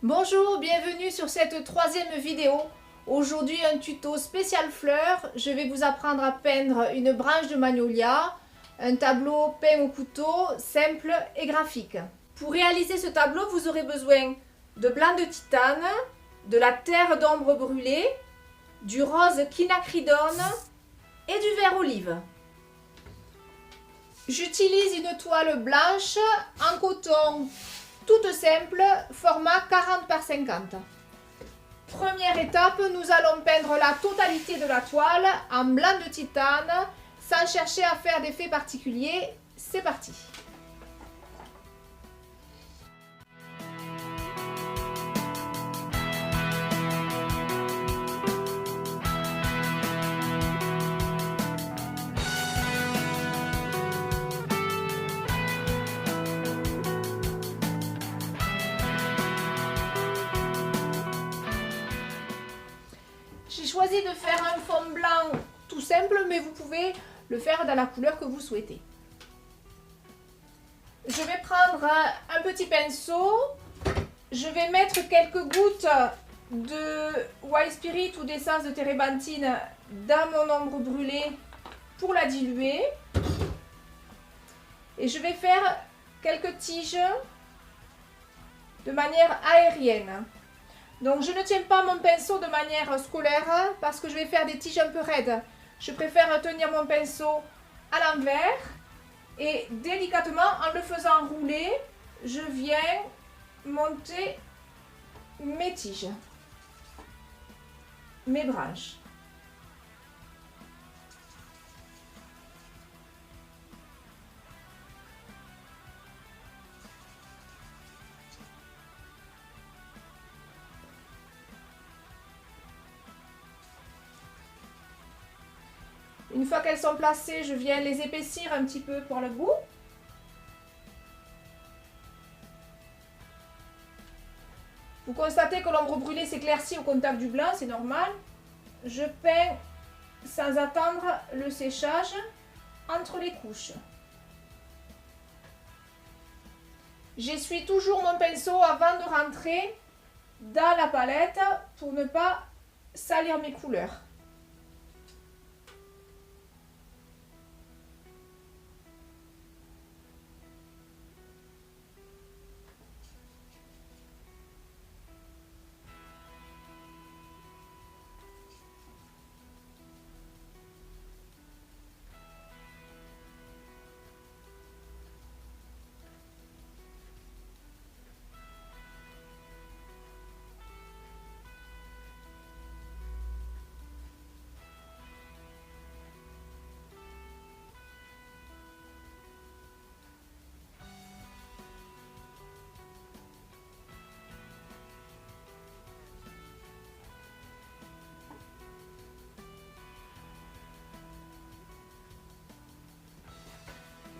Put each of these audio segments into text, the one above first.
Bonjour, bienvenue sur cette troisième vidéo. Aujourd'hui un tuto spécial fleurs. Je vais vous apprendre à peindre une branche de magnolia, un tableau peint au couteau, simple et graphique. Pour réaliser ce tableau, vous aurez besoin de blanc de titane, de la terre d'ombre brûlée, du rose quinacridone et du vert olive. J'utilise une toile blanche en coton toute simple, format 40 par 50. Première étape, nous allons peindre la totalité de la toile en blanc de titane, sans chercher à faire d'effet particulier. C'est parti! J'ai choisi de faire un fond blanc tout simple, mais vous pouvez le faire dans la couleur que vous souhaitez. Je vais prendre un petit pinceau, je vais mettre quelques gouttes de White Spirit ou d'essence de térébenthine dans mon ombre brûlée pour la diluer. Et je vais faire quelques tiges de manière aérienne. Donc je ne tiens pas mon pinceau de manière scolaire parce que je vais faire des tiges un peu raides. Je préfère tenir mon pinceau à l'envers et délicatement en le faisant rouler, je viens monter mes tiges, mes branches. Une fois qu'elles sont placées, je viens les épaissir un petit peu pour le goût. Vous constatez que l'ombre brûlée s'éclaircit au contact du blanc, c'est normal. Je peins sans attendre le séchage entre les couches. J'essuie toujours mon pinceau avant de rentrer dans la palette pour ne pas salir mes couleurs.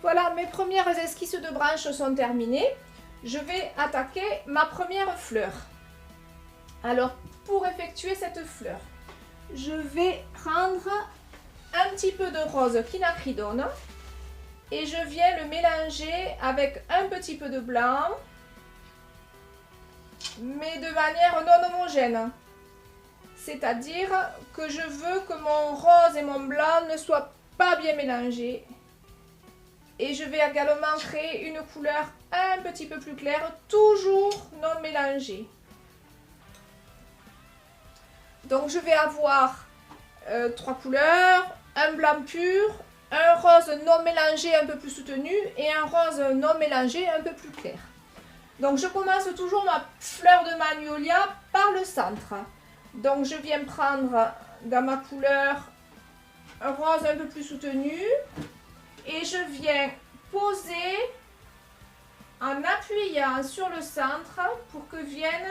Voilà, mes premières esquisses de branches sont terminées. Je vais attaquer ma première fleur. Alors, pour effectuer cette fleur, je vais prendre un petit peu de rose quinacridone et je viens le mélanger avec un petit peu de blanc, mais de manière non homogène. C'est-à-dire que je veux que mon rose et mon blanc ne soient pas bien mélangés. Et je vais également créer une couleur un petit peu plus claire, toujours non mélangée. Donc je vais avoir trois couleurs, un blanc pur, un rose non mélangé un peu plus soutenu et un rose non mélangé un peu plus clair. Donc je commence toujours ma fleur de magnolia par le centre. Donc je viens prendre dans ma couleur un rose un peu plus soutenu. Et je viens poser en appuyant sur le centre pour que vienne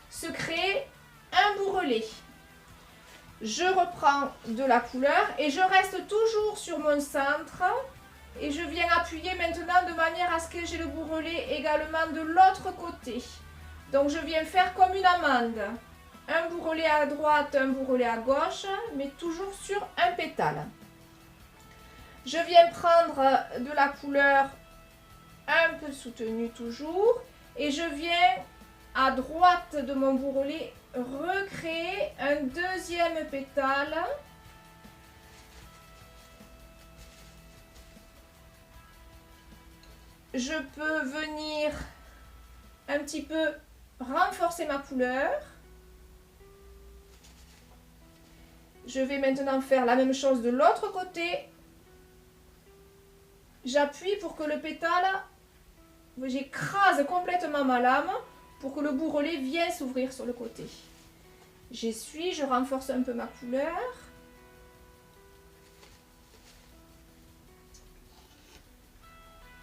se créer un bourrelet. Je reprends de la couleur et je reste toujours sur mon centre et je viens appuyer maintenant de manière à ce que j'ai le bourrelet également de l'autre côté. Donc je viens faire comme une amande. Un bourrelet à droite, un bourrelet à gauche, mais toujours sur un pétale. Je viens prendre de la couleur un peu soutenue toujours et je viens à droite de mon bourrelet, recréer un deuxième pétale. Je peux venir un petit peu renforcer ma couleur. Je vais maintenant faire la même chose de l'autre côté. J'appuie pour que le pétale, j'écrase complètement ma lame pour que le bourrelet vienne s'ouvrir sur le côté. J'essuie, je renforce un peu ma couleur.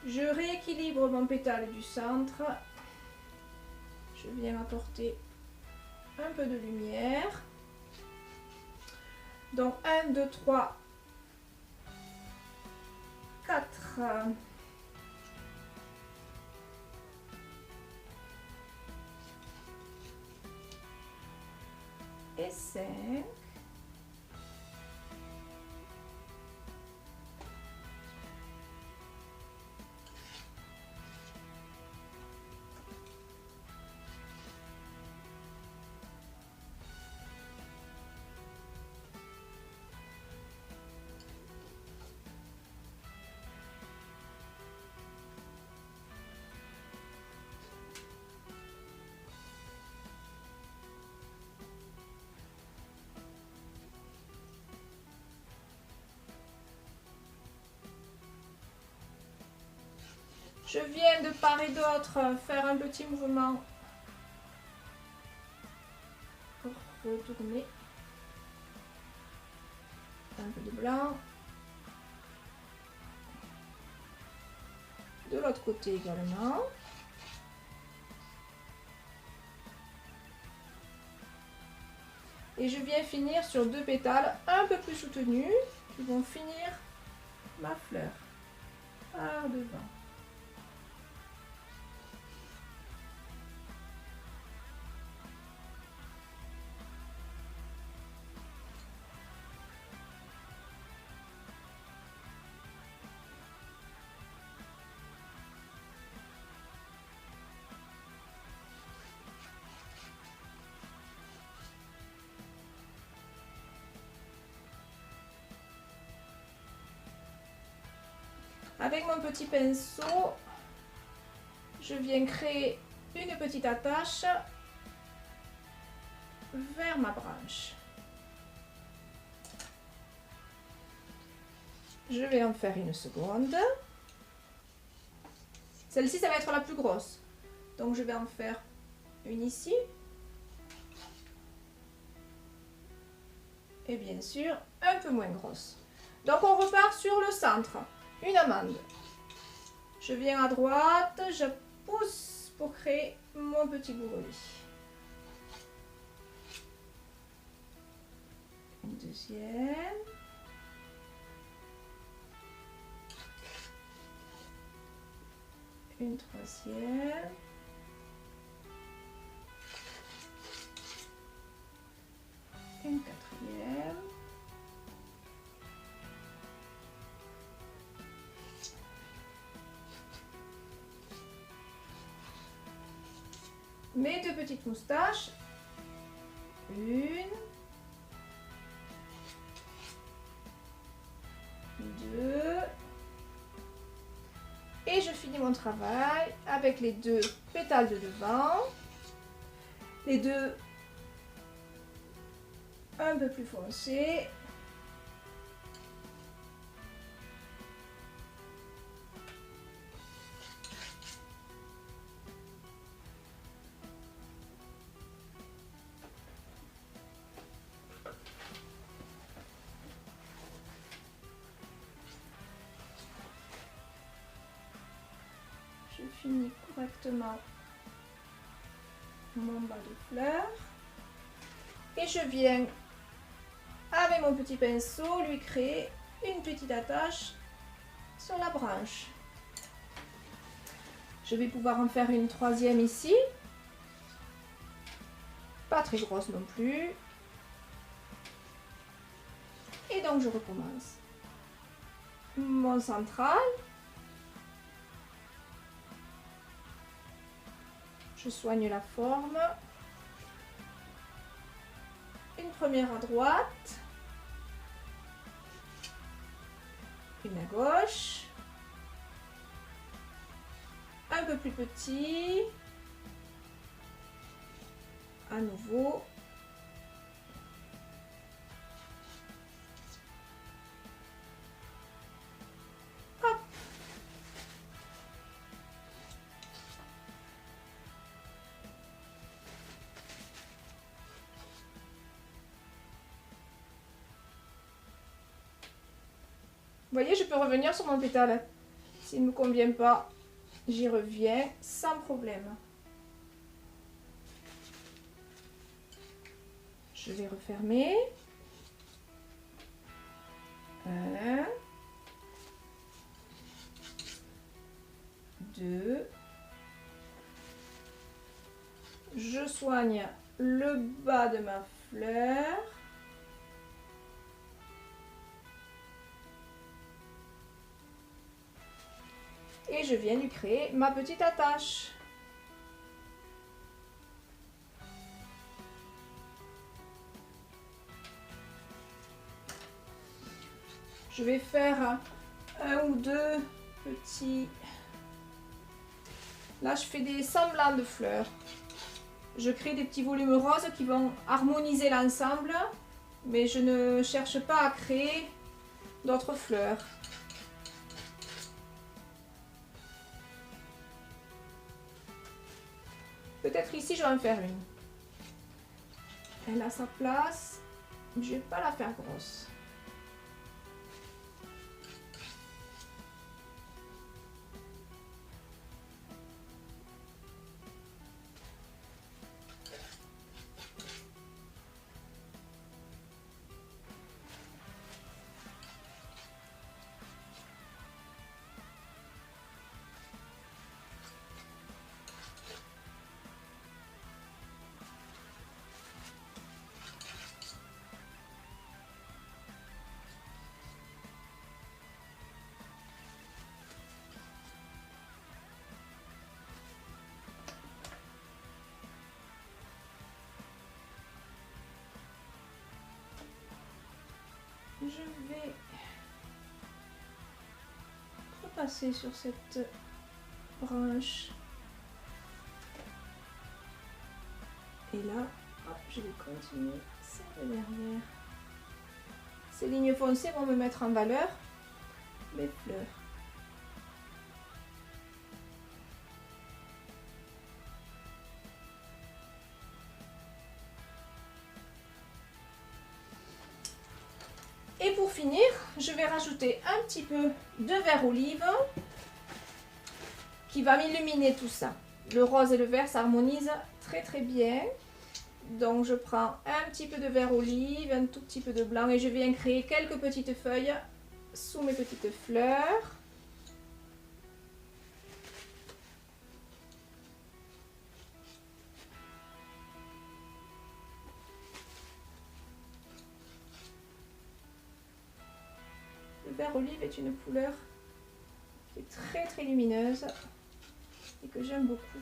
Je rééquilibre mon pétale du centre. Je viens apporter un peu de lumière. Donc 1, 2, 3, 4. Et 5. Je viens de part et d'autre faire un petit mouvement pour retourner un peu de blanc. De l'autre côté également. Et je viens finir sur 2 pétales un peu plus soutenus qui vont finir ma fleur par devant. Avec mon petit pinceau, je viens créer une petite attache vers ma branche. Je vais en faire une seconde. Celle-ci, ça va être la plus grosse. Donc je vais en faire une ici. Et bien sûr, un peu moins grosse. Donc on repart sur le centre. Une amande. Je viens à droite, je pousse pour créer mon petit bourrelet. Une deuxième. Une troisième. Une quatrième. Mes 2 petites moustaches. Une. 2. Et je finis mon travail avec les 2 pétales de devant. Les 2 un peu plus foncés. Je finis correctement mon bas de fleur et je viens avec mon petit pinceau lui créer une petite attache sur la branche. Je vais pouvoir en faire une troisième ici, pas très grosse non plus, et donc je recommence mon central. Je soigne la forme. Une première à droite. Une à gauche. Un peu plus petit. À nouveau. Hop. Vous voyez, je peux revenir sur mon pétale. S'il ne me convient pas, j'y reviens sans problème. Je vais refermer. 1, 2. Je soigne le bas de ma fleur. Et je viens lui créer ma petite attache. Je vais faire un ou deux petits... Là, je fais des semblants de fleurs. Je crée des petits volumes roses qui vont harmoniser l'ensemble, mais je ne cherche pas à créer d'autres fleurs. Peut-être ici, je vais en faire une. Elle a sa place. Je ne vais pas la faire grosse. Je vais repasser sur cette branche. Et là, hop, je vais continuer ça de derrière. Ces lignes foncées vont me mettre en valeur mes fleurs. Et pour finir, je vais rajouter un petit peu de vert olive qui va m'illuminer tout ça. Le rose et le vert s'harmonisent très très bien. Donc je prends un petit peu de vert olive, un tout petit peu de blanc et je viens créer quelques petites feuilles sous mes petites fleurs. Le vert olive est une couleur qui est très très lumineuse et que j'aime beaucoup.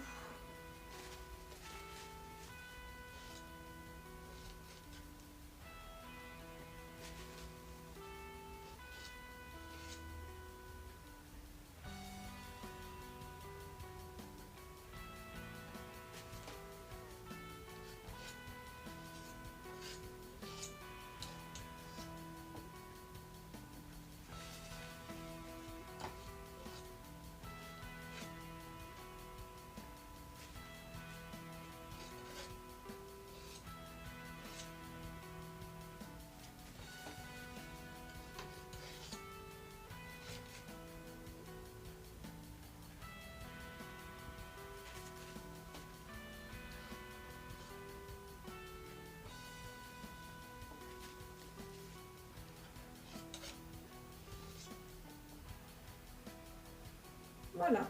Voilà,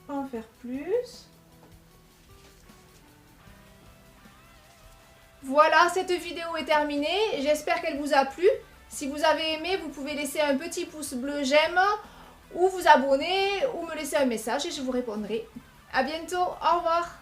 on va en faire plus. Voilà, cette vidéo est terminée. J'espère qu'elle vous a plu. Si vous avez aimé, vous pouvez laisser un petit pouce bleu j'aime ou vous abonner ou me laisser un message et je vous répondrai. À bientôt, au revoir.